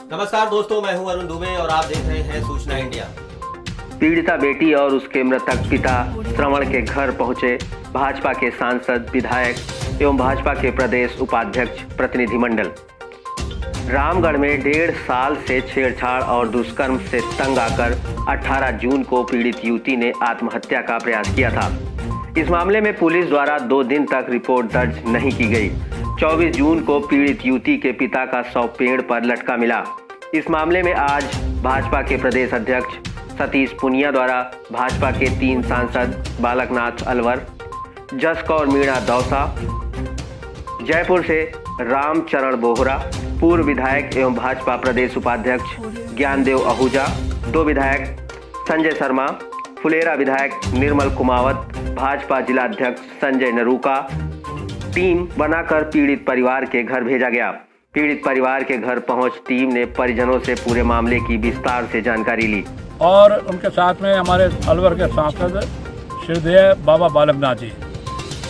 नमस्कार दोस्तों, मैं हूं अरुण दुबे और आप देख रहे हैं सूचना इंडिया। पीड़िता बेटी और उसके मृतक पिता श्रवण के घर पहुंचे भाजपा के सांसद, विधायक एवं भाजपा के प्रदेश उपाध्यक्ष प्रतिनिधिमंडल। रामगढ़ में 1.5 साल से छेड़छाड़ और दुष्कर्म से तंग आकर 18 जून को पीड़ित युवती ने आत्महत्या का प्रयास किया था। इस मामले में पुलिस द्वारा 2 दिन तक रिपोर्ट दर्ज नहीं की गई। 24 जून को पीड़ित युवती के पिता का शव पेड़ पर लटका मिला। इस मामले में आज भाजपा के प्रदेश अध्यक्ष सतीश पुनिया द्वारा भाजपा के 3 सांसद बालकनाथ अलवर, जसकौर मीणा दौसा, जयपुर से रामचरण बोहरा, पूर्व विधायक एवं भाजपा प्रदेश उपाध्यक्ष ज्ञानदेव आहूजा, 2 विधायक संजय शर्मा, फुलेरा विधायक निर्मल कुमावत, भाजपा जिलाध्यक्ष संजय नरूका, टीम बनाकर पीड़ित परिवार के घर भेजा गया। पीड़ित परिवार के घर पहुंच टीम ने परिजनों से पूरे मामले की विस्तार से जानकारी ली और उनके साथ में हमारे अलवर के सांसद श्रीदेव बाबा बालकनाथ जी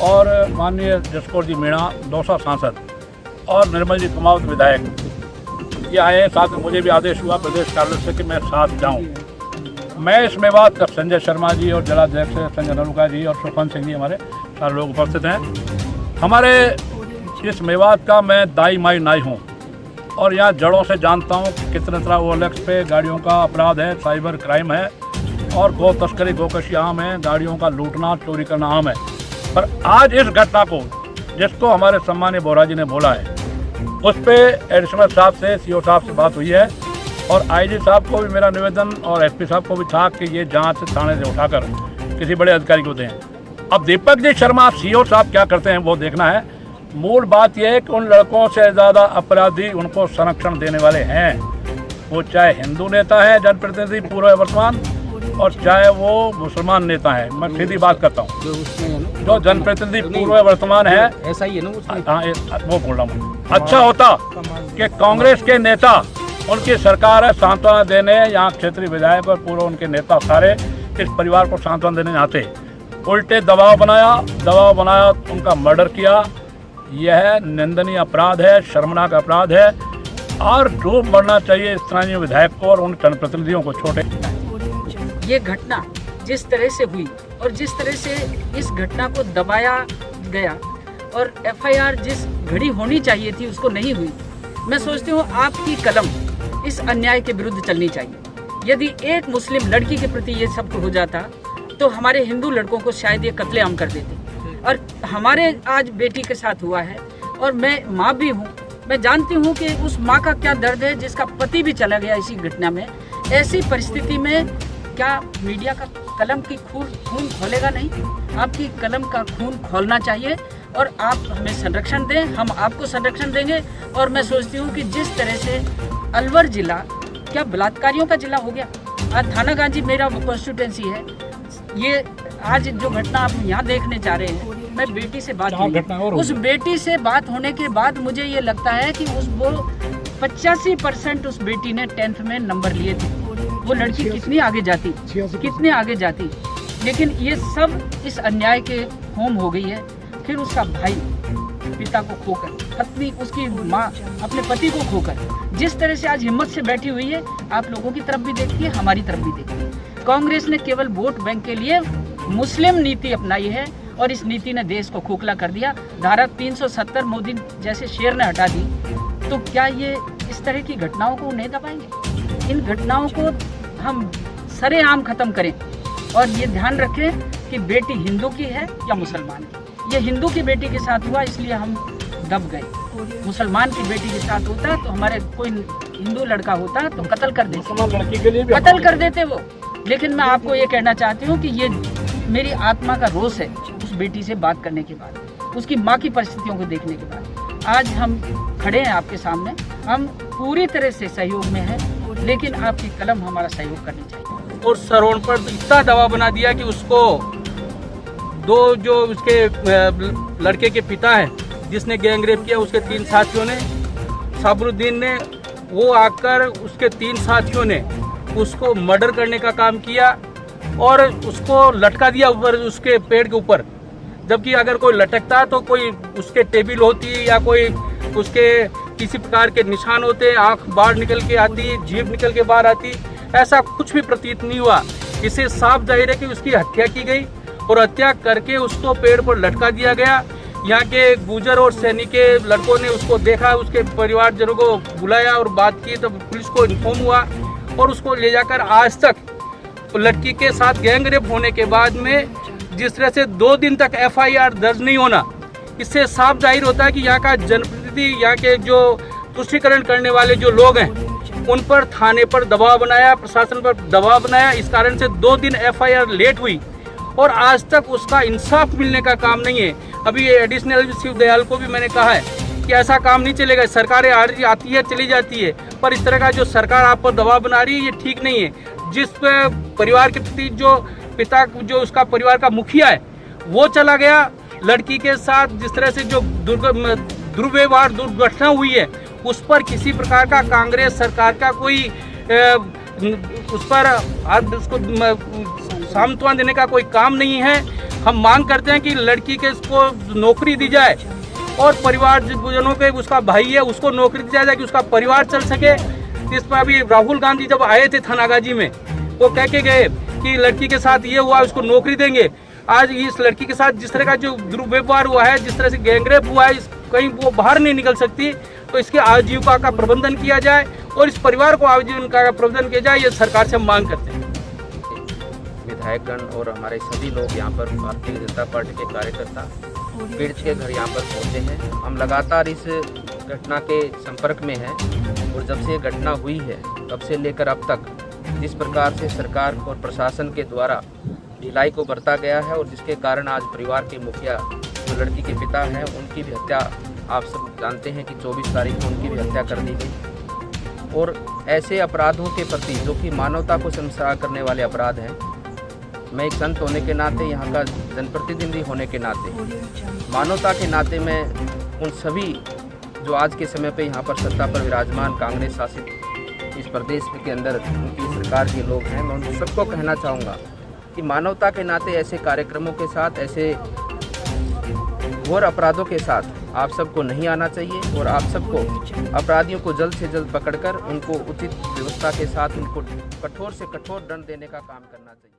और माननीय जसकौर जी मीणा दौसा सांसद और निर्मल जी कुमावत विधायक ये आए। साथ में मुझे भी आदेश हुआ प्रदेश कार्यालय से कि मैं साथ जाऊं। मैं इस मेवात का संजय शर्मा जी और जिलाध्यक्ष संजय नरूका जी और सुखवंत सिंह जी हमारे सारे लोग उपस्थित हैं। हमारे इस मेवात का मैं दाई माई नाई हूँ और यहाँ जड़ों से जानता हूँ कि कितने तरह ओएलएक्स पे गाड़ियों का अपराध है, साइबर क्राइम है और गौ तस्करी गोकशी आम है, गाड़ियों का लूटना चोरी करना आम है। पर आज इस घटना को जिसको हमारे सम्मानीय बोहरा जी ने बोला है उस पर एडिशनल साहब से सीओ साहब से बात हुई है और आईजी साहब को भी मेरा निवेदन और एसपी साहब को भी था कि ये जांच थाने से उठाकर किसी बड़े अधिकारी को दें। अब दीपक जी शर्मा सीओ साहब क्या करते हैं वो देखना है। मूल बात यह है कि उन लड़कों से ज़्यादा अपराधी उनको संरक्षण देने वाले हैं, वो चाहे हिंदू नेता है जनप्रतिनिधि पूर्व वर्तमान और चाहे वो मुसलमान नेता है। मैं सीधी बात करता हूँ, जो जनप्रतिनिधि पूर्व वर्तमान है ऐसा ही है ना, हाँ वो बोल रहा हूँ। अच्छा होता कि कांग्रेस के नेता, उनकी सरकार है सांत्वना देने, यहाँ क्षेत्रीय विधायक और पूर्व उनके नेता सारे इस परिवार को सांत्वना देने आते, उल्टे दबाव बनाया उनका मर्डर किया। यह निंदनीय अपराध है, शर्मनाक अपराध है और डूब मरना चाहिए स्थानीय विधायक को और उन जनप्रतिनिधियों को। छोटे ये घटना जिस तरह से हुई और जिस तरह से इस घटना को दबाया गया और एफआईआर जिस घड़ी होनी चाहिए थी उसको नहीं हुई, मैं सोचती हूँ आपकी कलम इस अन्याय के विरुद्ध चलनी चाहिए। यदि एक मुस्लिम लड़की के प्रति ये सब हो जाता तो हमारे हिंदू लड़कों को शायद ये कत्लेआम कर देते और हमारे आज बेटी के साथ हुआ है और मैं माँ भी हूँ। मैं जानती हूँ कि उस माँ का क्या दर्द है जिसका पति भी चला गया इसी घटना में। ऐसी परिस्थिति में क्या मीडिया का कलम की खून खोलेगा? नहीं, आपकी कलम का खून खोलना चाहिए और आप हमें संरक्षण दें, हम आपको संरक्षण देंगे। और मैं सोचती हूँ कि जिस तरह से अलवर जिला क्या बलात्कारियों का जिला हो गया। आज थाना गांधी मेरा कॉन्स्टिट्यूंसी है। ये आज जो घटना आप यहाँ देखने जा रहे हैं, मैं बेटी से बात हुई, उस बेटी से बात होने के बाद मुझे ये लगता है कि वो 85% उस बेटी ने 10th में नंबर लिए थे। वो लड़की कितनी आगे जाती, लेकिन ये सब इस अन्याय के होम हो गई है। फिर उसका भाई पिता को खोकर, पत्नी उसकी माँ अपने पति को खोकर जिस तरह से आज हिम्मत से बैठी हुई है, आप लोगों की तरफ भी देखिए, हमारी तरफ भी देखिए। कांग्रेस ने केवल वोट बैंक के लिए मुस्लिम नीति अपनाई है और इस नीति ने देश को खोखला कर दिया। धारा 370 मोदी जैसे शेर ने हटा दी, तो क्या ये इस तरह की घटनाओं को नहीं दबाएंगे? इन घटनाओं को हम सरेआम खत्म करें और ये ध्यान रखें कि बेटी हिंदू की है या मुसलमान की। ये हिंदू की बेटी के साथ हुआ इसलिए हम दब गए। मुसलमान की बेटी के साथ होता तो हमारे कोई हिंदू लड़का होता तो कत्ल कर देते वो। लेकिन मैं आपको ये कहना चाहती हूँ कि ये मेरी आत्मा का रोष है उस बेटी से बात करने के बाद, उसकी माँ की परिस्थितियों को देखने के बाद। आज हम खड़े हैं आपके सामने, हम पूरी तरह से सहयोग में हैं, लेकिन आपकी कलम हमारा सहयोग करनी चाहिए। और श्रवण पर इतना दबाव बना दिया कि उसको 2 जो उसके लड़के के पिता है जिसने गैंगरेप किया, उसके 3 साथियों ने, साबरुद्दीन ने, वो आकर उसके 3 साथियों ने उसको मर्डर करने का काम किया और उसको लटका दिया ऊपर उसके पेड़ के ऊपर। जबकि अगर कोई लटकता तो कोई उसके टेबल होती या कोई उसके किसी प्रकार के निशान होते, आंख बाहर निकल के आती, जीभ निकल के बाहर आती, ऐसा कुछ भी प्रतीत नहीं हुआ। इससे साफ जाहिर है कि उसकी हत्या की गई और हत्या करके उसको पेड़ पर लटका दिया गया। यहाँ के गुजर और सैनिक के लड़कों ने उसको देखा, उसके परिवारजनों को बुलाया और बात की, तब पुलिस को इन्फॉर्म हुआ और उसको ले जाकर आज तक लड़की के साथ गैंगरेप होने के बाद में जिस तरह से 2 दिन तक FIR दर्ज नहीं होना, इससे साफ जाहिर होता है कि यहाँ का जनप्रतिनिधि, यहाँ के जो तुष्टीकरण करने वाले जो लोग हैं, उन पर थाने पर दबाव बनाया, प्रशासन पर दबाव बनाया। इस कारण से 2 दिन FIR लेट हुई और आज तक उसका इंसाफ मिलने का काम नहीं है। अभी एडिशनल शिव दयाल को भी मैंने कहा है कि ऐसा काम नहीं चलेगा। सरकारें आती है चली जाती है, पर इस तरह का जो सरकार आप पर दबाव बना रही है ये ठीक नहीं है। जिस परिवार के प्रति जो पिता, जो उसका परिवार का मुखिया है, वो चला गया, लड़की के साथ जिस तरह से जो दुर्व्यवहार, दुर्घटना हुई है, उस पर किसी प्रकार का कांग्रेस सरकार का कोई उस पर उसको सांत्वना देने का कोई काम नहीं है। हम मांग करते हैं कि लड़की के को नौकरी दी जाए और परिवारजनों के, उसका भाई है उसको नौकरी दी जाए कि उसका परिवार चल सके। इस पर अभी राहुल गांधी जब आए थे थानागाजी में, वो कह के गए कि लड़की के साथ ये हुआ, उसको नौकरी देंगे। आज इस लड़की के साथ जिस तरह का जो दुर्व्यवहार हुआ है, जिस तरह से गैंगरेप हुआ है, कहीं वो बाहर नहीं निकल सकती, तो इसके आजीविका का प्रबंधन किया जाए और इस परिवार को आजीविका का प्रबंधन किया जाए, ये सरकार से हम मांग करते हैं। विधायकगण और हमारे सभी लोग यहाँ पर भारतीय जनता पार्टी के कार्यकर्ता पीड़ित के घर यहाँ पर पहुँचे हैं। हम लगातार इस घटना के संपर्क में हैं और जब से ये घटना हुई है तब से लेकर अब तक जिस प्रकार से सरकार और प्रशासन के द्वारा ढिलाई को बरता गया है और जिसके कारण आज परिवार के मुखिया जो लड़की के पिता हैं, उनकी भी हत्या, आप सब जानते हैं कि 24 तारीख को उनकी भी हत्या कर दी गई। और ऐसे अपराधों के प्रति जो कि मानवता को शर्मसार करने वाले अपराध हैं, मैं एक संत होने के नाते, यहाँ का जनप्रतिनिधि होने के नाते, मानवता के नाते मैं उन सभी जो आज के समय पे यहाँ पर सत्ता पर विराजमान कांग्रेस शासित इस प्रदेश के अंदर उनकी सरकार के लोग हैं, मैं उन सबको कहना चाहूँगा कि मानवता के नाते ऐसे कार्यक्रमों के साथ, ऐसे घोर अपराधों के साथ आप सबको नहीं आना चाहिए और आप सबको अपराधियों को जल्द से जल्द पकड़कर उनको उचित व्यवस्था के साथ उनको कठोर से कठोर दंड देने का काम करना चाहिए।